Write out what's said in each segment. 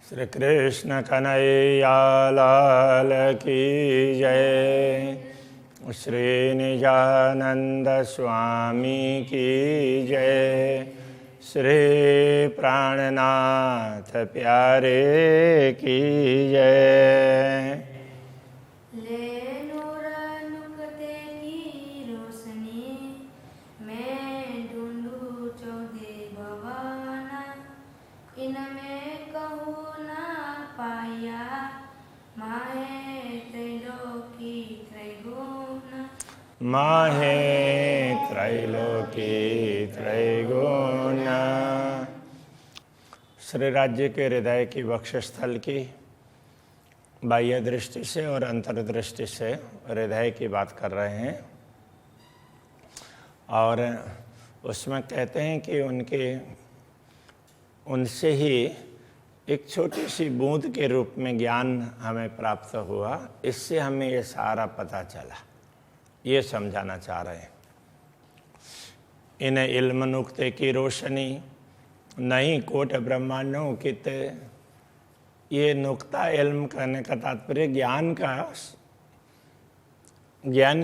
श्री कृष्ण कन्हैया लाल की जय। श्री निजानंद स्वामी की जय। श्री प्राणनाथ प्यारे की जय। माहे त्रैलोकी त्रैगुण। श्री राज्य के हृदय की वक्षस्थल की बाह्य दृष्टि से और अंतर्दृष्टि से हृदय की बात कर रहे हैं। और उसमें कहते हैं कि उनसे ही एक छोटी सी बूंद के रूप में ज्ञान हमें प्राप्त हुआ। इससे हमें ये सारा पता चला, ये समझाना चाह रहे हैं। इन इल्म नुक्ते की रोशनी नहीं कोट ब्रह्मांडों कित। ये नुक्ता इल्म करने का तात्पर्य ज्ञान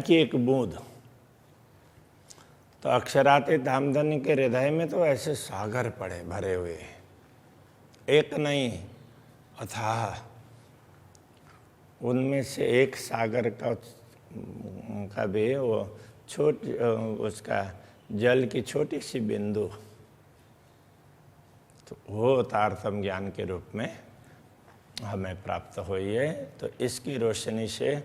की एक बूंद। तो अक्षराते धामधनी के हृदय में तो ऐसे सागर पड़े भरे हुए, एक नहीं अथाह। उनमें से एक सागर का भी वो उसका जल की छोटी सी बिंदु, तो वो तारतम ज्ञान के रूप में हमें प्राप्त हुई है। तो इसकी रोशनी से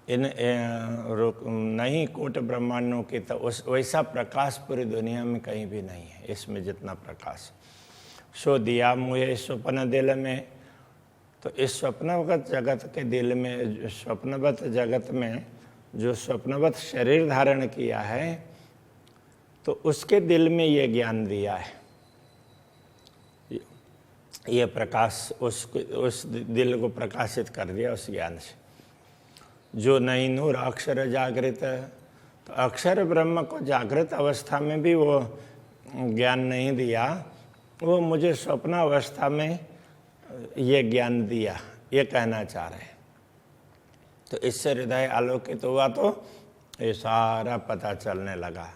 नहीं कोट ब्रह्मांडों की तो वैसा प्रकाश पूरी दुनिया में कहीं भी नहीं है। इसमें जितना प्रकाश सो दिया मुझे स्वप्न दिल में। तो इस स्वप्नवत जगत के दिल में, स्वप्नवत जगत में जो स्वप्नवत शरीर धारण किया है, तो उसके दिल में ये ज्ञान दिया है। ये प्रकाश उस दिल को प्रकाशित कर दिया उस ज्ञान से। जो नहीं नूर अक्षर जागृत, तो अक्षर ब्रह्म को जागृत अवस्था में भी वो ज्ञान नहीं दिया, वो मुझे स्वप्न अवस्था में ये ज्ञान दिया, ये कहना चाह रहे हैं। तो इससे हृदय आलोकित हुआ, तो ये सारा पता चलने लगा।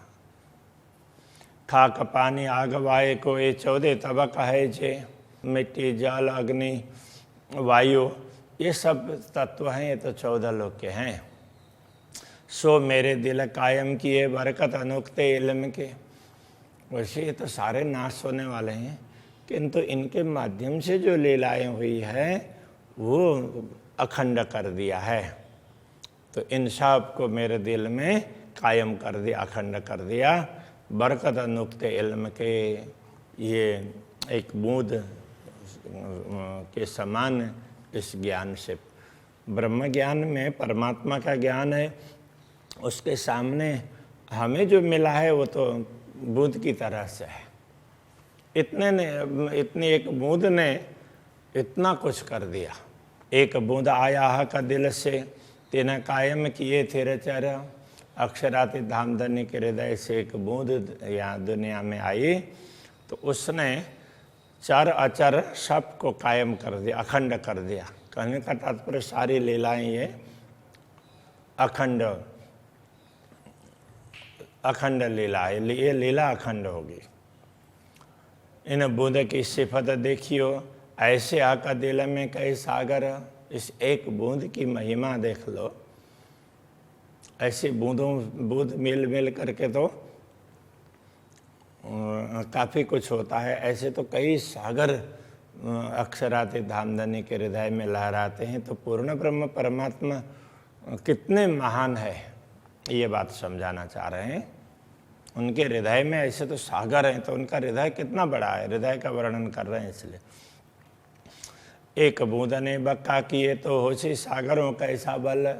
खाक पानी आग वायु को ये 14 तबक है जे। मिट्टी जल अग्नि वायु ये सब तत्व हैं, ये तो 14 लोक के हैं। सो मेरे दिल कायम किए बरकत अनुक्ते इल्म के। वैसे ये तो सारे नाश होने वाले हैं, किंतु इनके माध्यम से जो लीलाएं हुई है वो अखंड कर दिया है। तो इन सब को मेरे दिल में कायम कर दिया, अखंड कर दिया। बरकत नुक्ते इल्म के, ये एक बूंद के समान इस ज्ञान से, ब्रह्म ज्ञान में परमात्मा का ज्ञान है, उसके सामने हमें जो मिला है वो तो बूंद की तरह से है। इतनी एक बूंद ने इतना कुछ कर दिया। एक बूंद आया का दिल से तेना कायम किए थे रचर। अक्षराति धामधनी के हृदय से एक बूंद यहाँ दुनिया में आई, तो उसने चर अचर सब को कायम कर दिया, अखंड कर दिया। कहने का तात्पर्य सारी लीलाएं ये अखंड लीला है, ये लीला अखंड होगी। इन बूंद की सिफत देखियो, ऐसे आका दिल में कई सागर। इस एक बूंद की महिमा देख लो। ऐसे बूंद मिल करके तो काफ़ी कुछ होता है। ऐसे तो कई सागर अक्षराते धामधनी के हृदय में लहराते हैं। तो पूर्ण ब्रह्म परमात्मा कितने महान है, ये बात समझाना चाह रहे हैं। उनके हृदय में ऐसे तो सागर हैं, तो उनका हृदय कितना बड़ा है, हृदय का वर्णन कर रहे हैं। इसलिए एक बूंद ने बक्का किए तो होशी सागरों का ऐसा बल।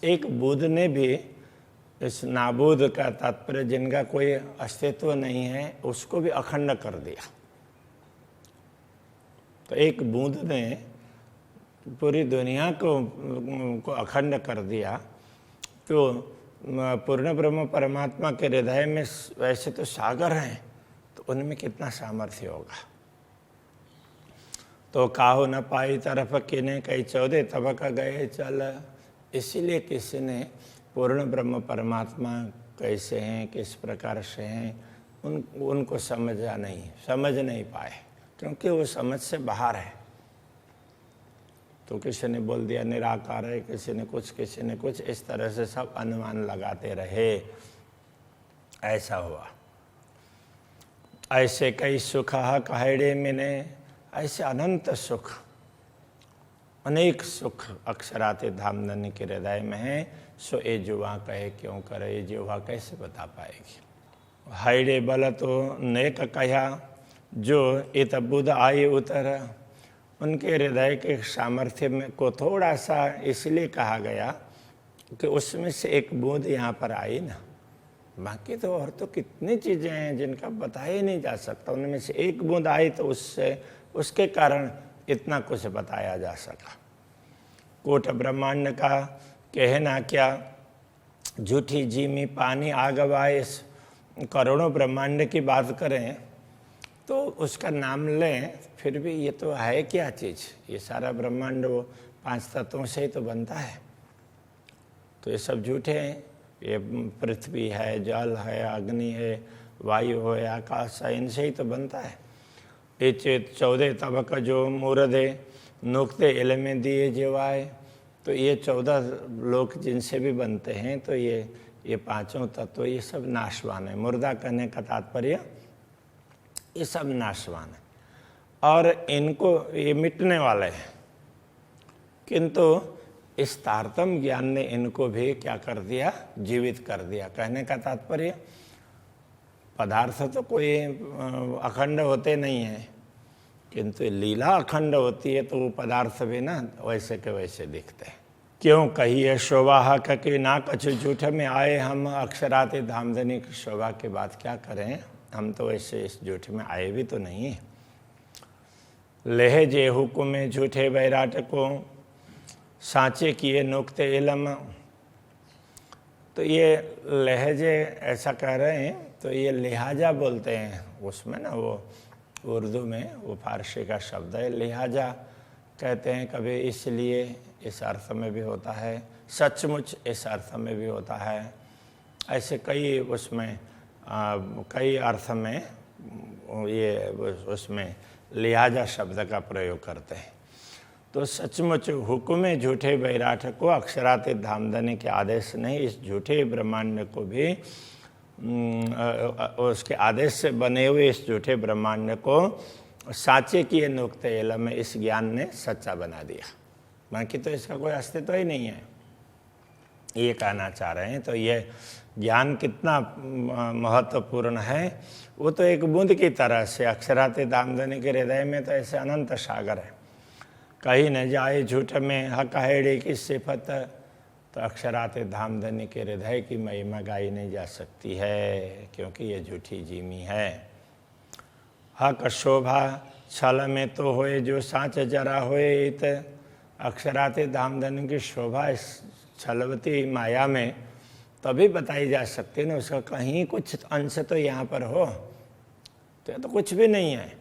एक बूंद ने भी, इस नाबूद का तात्पर्य जिनका कोई अस्तित्व नहीं है, उसको भी अखंड कर दिया। तो एक बूंद ने पूरी दुनिया को अखंड कर दिया। तो पूर्ण ब्रह्म परमात्मा के हृदय में वैसे तो सागर हैं, तो उनमें कितना सामर्थ्य होगा। तो काहू न पाई तरफ किने, कई 14 तबक गए चल। इसीलिए किसी ने पूर्ण ब्रह्म परमात्मा कैसे हैं, किस प्रकार से हैं, उनको समझ नहीं पाए, क्योंकि वो समझ से बाहर है। तो किसी ने बोल दिया निराकार है, किसी ने कुछ, इस तरह से सब अनुमान लगाते रहे, ऐसा हुआ। ऐसे कई सुख कहेड़े मिने, ऐसे अनंत सुख, अनेक सुख अक्षराते धामधनी के हृदय में है। सो ये जुआ कहे क्यों करे, ये जुआ कैसे बता पाएगी। हाइडे बल तो नेक कहा, जो इत बुध आई उतर। उनके हृदय के सामर्थ्य में को थोड़ा सा इसलिए कहा गया कि उसमें से एक बूंद यहाँ पर आई ना, बाकी तो और तो कितनी चीज़ें हैं जिनका बताया ही नहीं जा सकता, उनमें से एक बूंद आई तो उसके कारण इतना कुछ बताया जा सका। कोट ब्रह्मांड का कहना क्या, झूठी जीमी पानी आगवाए। करोड़ों ब्रह्मांड की बात करें तो उसका नाम लें, फिर भी ये तो है क्या चीज़, ये सारा ब्रह्मांड वो 5 तत्वों से ही तो बनता है, तो ये सब झूठे हैं। ये पृथ्वी है, जल है, अग्नि है, वायु है, आकाश है, इनसे ही तो बनता है। ये 14 तबक जो मूर्धे नुक्ते इलमें दिए जीवाए। तो ये 14 लोक जिनसे भी बनते हैं, तो ये पांचों तत्व ये सब नाशवान है। मुर्दा कहने का तात्पर्य ये सब नाशवान है और इनको ये मिटने वाले हैं, किंतु इस तारतम्य ज्ञान ने इनको भी क्या कर दिया, जीवित कर दिया। कहने का तात्पर्य पदार्थ तो कोई अखंड होते नहीं हैं, किंतु लीला अखंड होती है, तो वो पदार्थ भी ना वैसे के वैसे दिखते हैं। क्यों कहिए शोभा कि ना कछु झूठ में आए हम, अक्षराते धामधनी की शोभा की बात क्या करें, हम तो वैसे इस झूठ में आए भी तो नहीं। लेह जे हुकुम में झूठे बैराट को, सांचे किए नुक्ते इलम। तो ये लहजे ऐसा कह रहे हैं, तो ये लिहाजा बोलते हैं उसमें ना, वो उर्दू में वो फारसी का शब्द है। लिहाजा कहते हैं कभी, इसलिए इस अर्थ में भी होता है, सचमुच इस अर्थ में भी होता है। ऐसे कई उसमें कई अर्थ में ये उसमें लिहाजा शब्द का प्रयोग करते हैं। तो सचमुच हुक्म झूठे बैराठ को अक्षराते धामधनी के आदेश नहीं, इस झूठे ब्रह्मांड को भी उसके आदेश से बने हुए इस झूठे ब्रह्मांड को साचे किए नुक्ते इलम में इस ज्ञान ने सच्चा बना दिया, बाकी तो इसका कोई अस्तित्व ही नहीं है, ये कहना चाह रहे हैं। तो ये ज्ञान कितना महत्वपूर्ण है, वो तो एक बूंद की तरह से अक्षराते धामधनी के हृदय में तो ऐसे अनंत सागर है। कहीं न जाए झूठ में हक हेड़े की सिफत, तो अक्षराते धामधनी के हृदय की महिमा गाई नहीं जा सकती है, क्योंकि ये झूठी जीमी है। हक शोभा छल में तो होए, जो सांच जरा होए इत। अक्षराते धामधनी की शोभा इस छलवती माया में तभी बताई जा सकती है ना, उसका कहीं कुछ अंश तो यहाँ पर हो, तो कुछ भी नहीं है।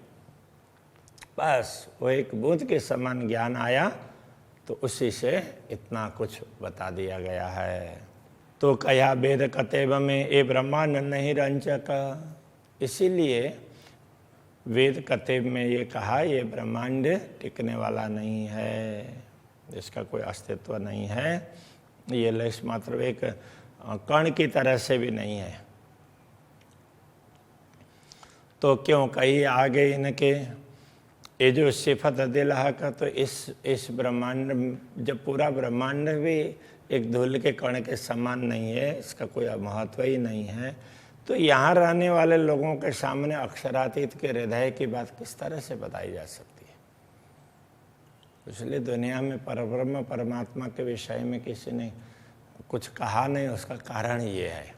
बस वो एक बूंद के समान ज्ञान आया, तो उसी से इतना कुछ बता दिया गया है। तो कया वेद कतेब में ए ब्रह्मांड नहीं रंचक, इसीलिए वेद कतेब में ये कहा ये ब्रह्मांड टिकने वाला नहीं है, इसका कोई अस्तित्व नहीं है, ये लेश मात्र एक कण की तरह से भी नहीं है। तो क्यों कही आगे इनके ये जो सिफत दिलहा का, तो इस ब्रह्मांड, जब पूरा ब्रह्मांड भी एक धूल के कण के समान नहीं है, इसका कोई महत्व ही नहीं है, तो यहाँ रहने वाले लोगों के सामने अक्षरातीत के हृदय की बात किस तरह से बताई जा सकती है। इसलिए दुनिया में परब्रह्म परमात्मा के विषय में किसी ने कुछ कहा नहीं, उसका कारण ये है,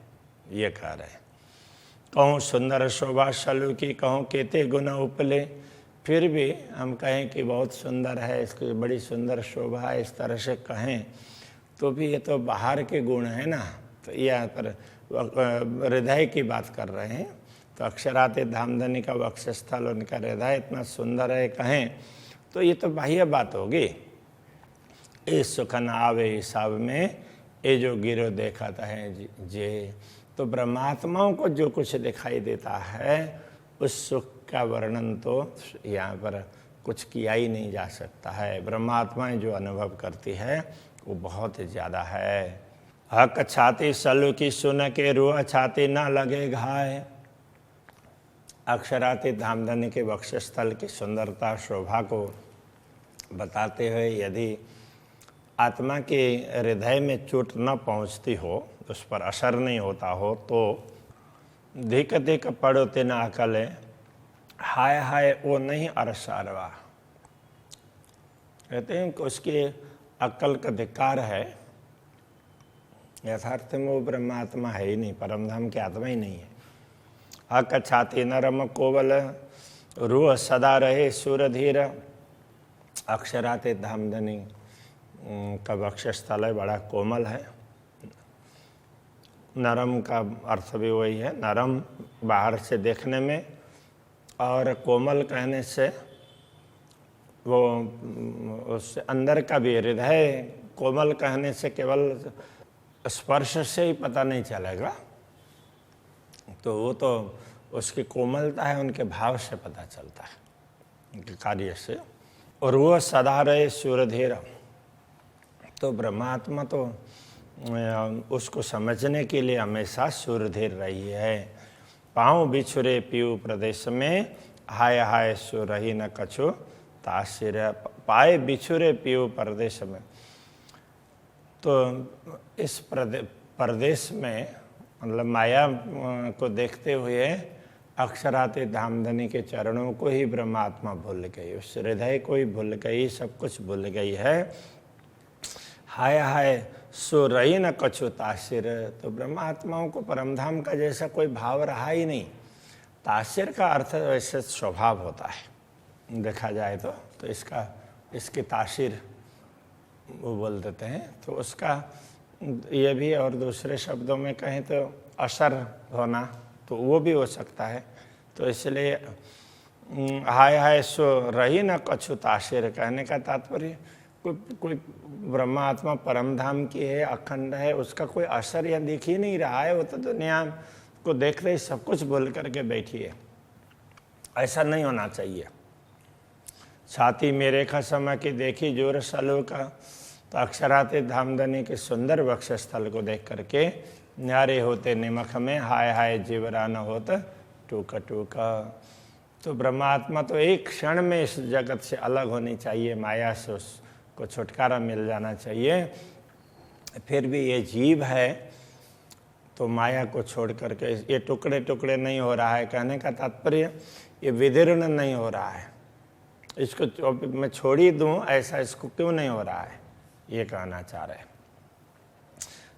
ये कह रहे हैं। कहूँ सुंदर शोभा शलु की, कहूँ केते गुण उपले, फिर भी हम कहें कि बहुत सुंदर है, इसकी बड़ी सुंदर शोभा है, इस तरह से कहें तो भी ये तो बाहर के गुण है ना। तो यहाँ पर हृदय की बात कर रहे हैं, तो अक्षराते धामधनी का वक्षस्थल, उनका हृदय इतना सुंदर है कहें तो ये तो बाह्य बात होगी। इस सुख न आवे हिसाब में ये जो गिरो देखता है जे। तो ब्रह्मात्माओं को जो कुछ दिखाई देता है उस सुख का वर्णन तो यहाँ पर कुछ किया ही नहीं जा सकता है। ब्रह्मात्माएं जो अनुभव करती है वो बहुत ज़्यादा है। हक छाती सलु की सुन के रूह छाती न लगे घाय। अक्षरातीत धामधनी के वक्षस्थल की सुंदरता शोभा को बताते हुए यदि आत्मा के हृदय में चोट न पहुंचती हो, उस पर असर नहीं होता हो, तो धिक धिक पड़ोते न अकले हाय हाय वो नहीं अरसारवा। कहते हैं कि उसकी अक्ल का धिक्कार है। यथार्थ में वो ब्रह्मात्मा है ही नहीं, परमधाम की आत्मा ही नहीं है। हक छाती नरम कोवल रूह सदा रहे सुरधीर। अक्षरातीत धामधनी का वक्षस्थल है, बड़ा कोमल है। नरम का अर्थ भी वही है, नरम बाहर से देखने में, और कोमल कहने से वो उससे अंदर का भी हृदय। कोमल कहने से केवल स्पर्श से ही पता नहीं चलेगा, तो वो तो उसकी कोमलता है उनके भाव से पता चलता है, उनके कार्य से। और वो सदा रहे सूरधीर। तो ब्रह्मात्मा तो उसको समझने के लिए हमेशा सूरधीर रही है। पाँव बिछुरे पीऊ प्रदेश में हाय हाय सो रही न कछु तासिर। पाए बिछुरे पीऊ प्रदेश में, तो इस प्रदेश में मतलब माया को देखते हुए अक्षरातीत धामधनी के चरणों को ही ब्रह्मात्मा भूल गई, उस हृदय को ही भूल गई, सब कुछ भूल गई है। हाय हाय सो रही न कछु तासिर। तो ब्रह्मात्माओं को परमधाम का जैसा कोई भाव रहा ही नहीं। तासिर का अर्थ वैसे स्वभाव होता है देखा जाए तो इसकी तासिर वो बोल देते हैं। तो उसका ये भी, और दूसरे शब्दों में कहें तो असर होना, तो वो भी हो सकता है। तो इसलिए हाय हाय सो रही न कछु तासिर कहने का तात्पर्य कोई ब्रह्मात्मा परमधाम की है, अखंड है, उसका कोई असर या दिख ही नहीं रहा है। वो तो दुनिया को देखते ही सब कुछ भूल करके बैठी है। ऐसा नहीं होना चाहिए। छाती मेरे खसम की देखी जोर सलो का। तो अक्षरातीत धामधनी के सुंदर वक्षस्थल को देख करके न्यारे होते निमख में हाय हाय जीवरा न होत टूका टूका। तो ब्रह्मात्मा तो एक क्षण में इस जगत से अलग होनी चाहिए, माया से उसको छुटकारा मिल जाना चाहिए। फिर भी ये जीव है तो माया को छोड़ करके ये टुकड़े टुकड़े नहीं हो रहा है। कहने का तात्पर्य ये विदीर्ण नहीं हो रहा है, इसको मैं छोड़ ही दूँ ऐसा इसको क्यों नहीं हो रहा है, ये कहना चाह रहे हैं।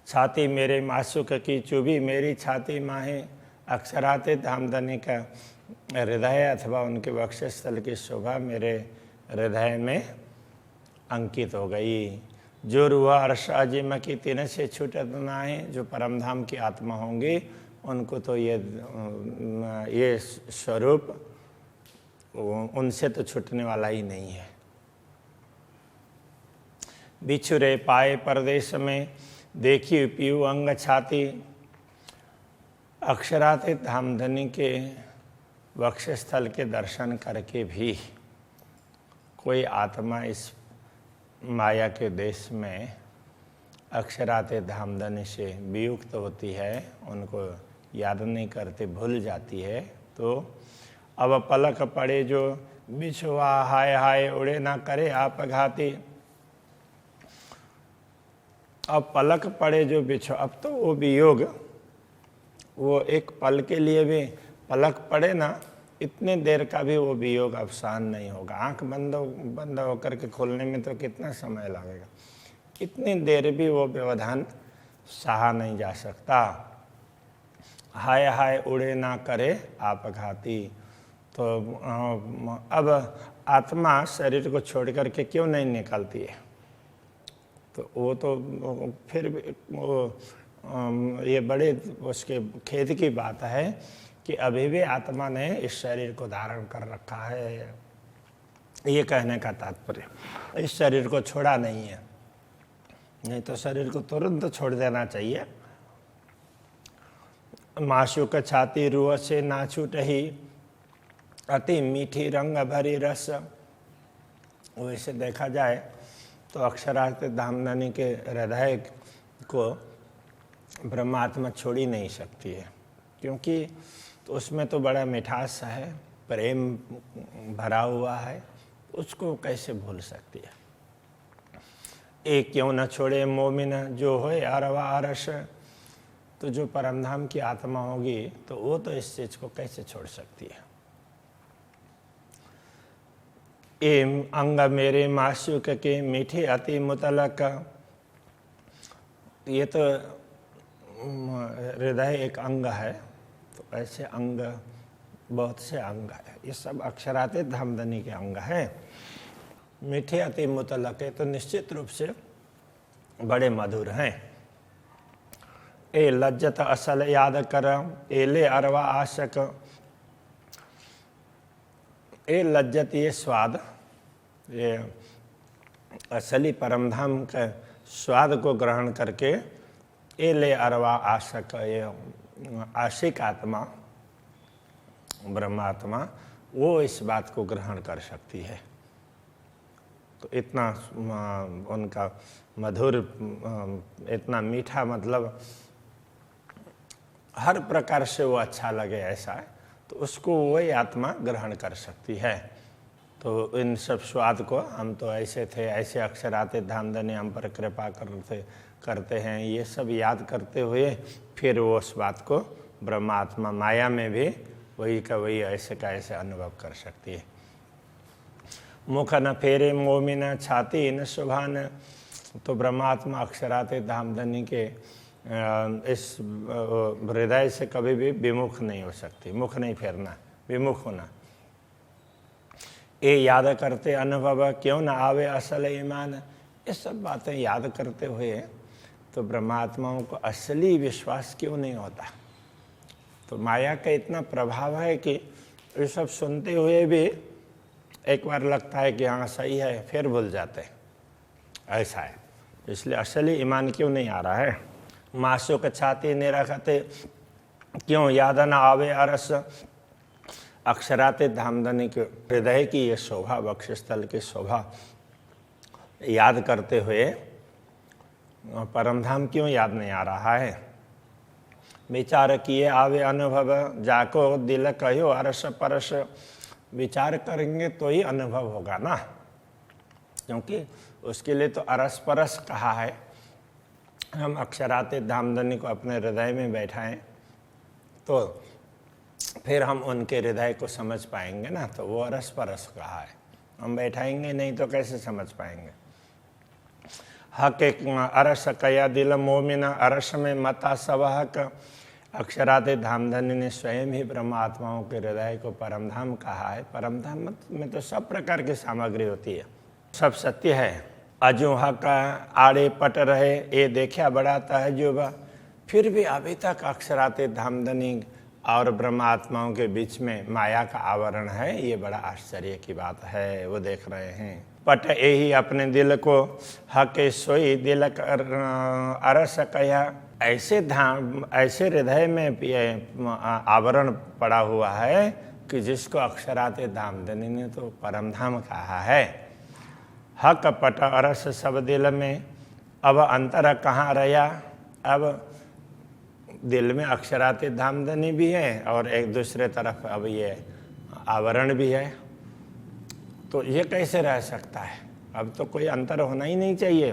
छाती मेरे मासूक की चुभी मेरी छाती माहे। अक्षरातीत धामधनी का हृदय अथवा उनके वक्षस्थल की शोभा मेरे हृदय में अंकित हो गई। जो रूह अर्श अजिम की तीन से छूटत नाहे। जो परमधाम की आत्मा होंगी उनको तो ये स्वरूप उनसे तो छूटने वाला ही नहीं है। बिछुरे पाए परदेश में देखी पीऊ अंग छाती। अक्षरातीत धामधनी के वक्षस्थल के दर्शन करके भी कोई आत्मा इस माया के देश में अक्षरातीत धामधनी से वियुक्त होती है, उनको याद नहीं करते, भूल जाती है। तो अब पलक पड़े जो बिछुआ हाय हाय उड़े ना करे आप घाती। अब पलक पड़े जो बिछो, अब तो वो वियोग, वो एक पल के लिए भी पलक पड़े ना, इतने देर का भी वो वियोग अवसान नहीं होगा। आंख बंद होकर के खोलने में तो कितना समय लगेगा, इतनी देर भी वो व्यवधान सहा नहीं जा सकता। हाय हाय उड़े ना करे आप घाती। तो अब आत्मा शरीर को छोड़ करके क्यों नहीं निकलती है, तो वो तो फिर भी ये बड़े उसके खेद की बात है कि अभी भी आत्मा ने इस शरीर को धारण कर रखा है। ये कहने का तात्पर्य। इस शरीर को छोड़ा नहीं है, नहीं तो शरीर को तुरंत छोड़ देना चाहिए। माशुक छाती रुआ से ना छूटही, अति मीठी रंग भरी रस। वैसे देखा जाए तो अक्षरार्थ धामधनी के हृदय को ब्रह्मात्मा छोड़ ही नहीं सकती है, क्योंकि तो उसमें तो बड़ा मिठास है, प्रेम भरा हुआ है, उसको कैसे भूल सकती है। एक क्यों न छोड़े मोमिन जो होए अरवा अरस। तो जो परमधाम की आत्मा होगी तो वो तो इस चीज को कैसे छोड़ सकती है। एम अंग मेरे मासूक के मीठे अति मुतलक। ये तो हृदय एक अंग है, तो ऐसे अंग बहुत से अंग है, ये सब अक्षरातीत धामधनी के अंग हैं। मीठे अति मुतलक है तो निश्चित रूप से बड़े मधुर हैं। ए लज्जत असल याद कर, एले अरवा आशक। ए लज्जत ये स्वाद, ये असली परमधाम के स्वाद को ग्रहण करके एले अरवा आशक, ये आशिक आत्मा ब्रह्मात्मा वो इस बात को ग्रहण कर सकती है। तो इतना उनका मधुर, इतना मीठा, मतलब हर प्रकार से वो अच्छा लगे ऐसा है, तो उसको वही आत्मा ग्रहण कर सकती है। तो इन सब स्वाद को हम तो ऐसे थे, ऐसे अक्षरातीत धामधनी हम पर कृपा करते हैं, ये सब याद करते हुए फिर वो उस बात को ब्रह्मात्मा माया में भी वही का वही ऐसे का ऐसे अनुभव कर सकती है। मुख न फेरे मोमिन छाती न शुभान। तो ब्रह्मात्मा अक्षरातीत धामधनी के इस हृदय से कभी भी विमुख नहीं हो सकती। मुख नहीं फेरना, विमुख होना। ये याद करते अनुभव क्यों न आवे असल ईमान। ये सब बातें याद करते हुए तो ब्रह्मात्माओं को असली विश्वास क्यों नहीं होता। तो माया का इतना प्रभाव है कि ये सब सुनते हुए भी एक बार लगता है कि हाँ सही है, फिर भूल जाते हैं, ऐसा है। इसलिए असली ईमान क्यों नहीं आ रहा है। मासूक छाती निरखते क्यों याद न आवे अरस। अक्षरातीत धामधनी के हृदय की ये शोभा, वक्षस्थल की शोभा याद करते हुए परमधाम क्यों याद नहीं आ रहा है। विचार किए आवे अनुभव, जाको दिल कहो अरस परस। विचार करेंगे तो ही अनुभव होगा ना, क्योंकि उसके लिए तो अरस परस कहा है। हम अक्षरातीत धामधनी को अपने हृदय में बैठाएं तो फिर हम उनके हृदय को समझ पाएंगे ना, तो वो अरस परस कहा है। हम बैठाएंगे नहीं तो कैसे समझ पाएंगे। हक एक अरस कया दिल मोमिन, अरस में मता सब हक। अक्षरातीत धामधनी ने स्वयं ही ब्रह्मात्माओं के हृदय को परमधाम कहा है। परमधाम में तो सब प्रकार की सामग्री होती है, सब सत्य है। अजू हक आड़े पट रहे, ये देखा बड़ा तहजुबा। फिर भी अभी तक अक्षरातीत धामधनी और ब्रह्मात्माओं के बीच में माया का आवरण है, ये बड़ा आश्चर्य की बात है। वो देख रहे हैं। पट यही अपने दिल को हक सोई दिल अरस कया। ऐसे हृदय में आवरण पड़ा हुआ है कि जिसको अक्षरातीत धामधनी ने तो परमधाम कहा है। हक पट अरस सब दिल में, अब अंतर कहाँ रहा। अब दिल में अक्षरातीत धामधनी भी है और एक दूसरे तरफ अब ये आवरण भी है, तो ये कैसे रह सकता है। अब तो कोई अंतर होना ही नहीं चाहिए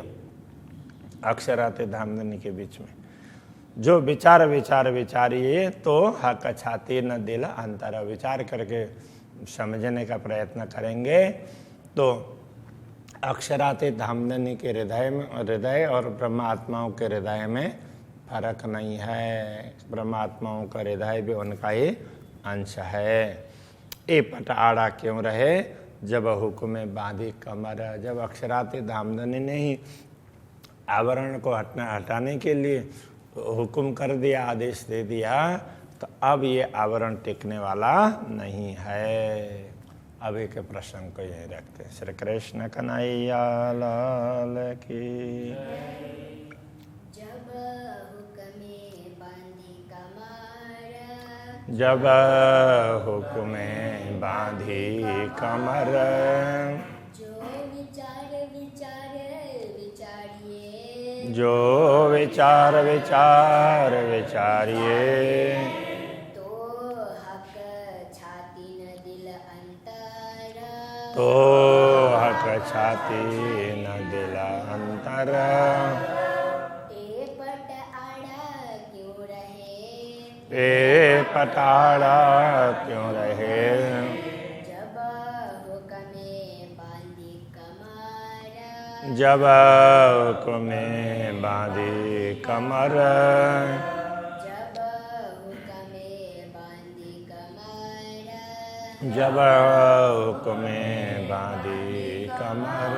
अक्षरातीत धामधनी के बीच में। जो विचार विचारिए तो हक छाती न दिल अंतर। विचार करके समझने का प्रयत्न करेंगे तो अक्षरातीत धामधनी के हृदय और ब्रह्मात्माओं के हृदय में फर्क नहीं है। ब्रह्मात्माओं का हृदय भी उनका ही अंश है। ए पट आड़ा क्यों रहे, जब हुक्म बांधी कमर। जब अक्षरातीत धामधनी ने ही आवरण को हटाने के लिए हुक्म कर दिया, आदेश दे दिया, तो अब ये आवरण टिकने वाला नहीं है। अभी के प्रसंग को यहीं रखते हैं। श्री कृष्ण कन्हैया लाल की। जब हुक्मे बांधी कमर, जब हुक्मे बांधी कमर, जो विचार विचार विचारिए, जो विचार विचार विचारिए, तो हक छाती न दिल अंतर, तो हक छाती न दिल अंतर। ए पट आड़ा क्यों रहे, ए पटाड़ा क्यों रहे, जब हुक्मे बांधी कमर, जब हुक्मे बांधी कमर, जब हुक्मे बांधी कमर, जब हुक्मे बांधी कमर।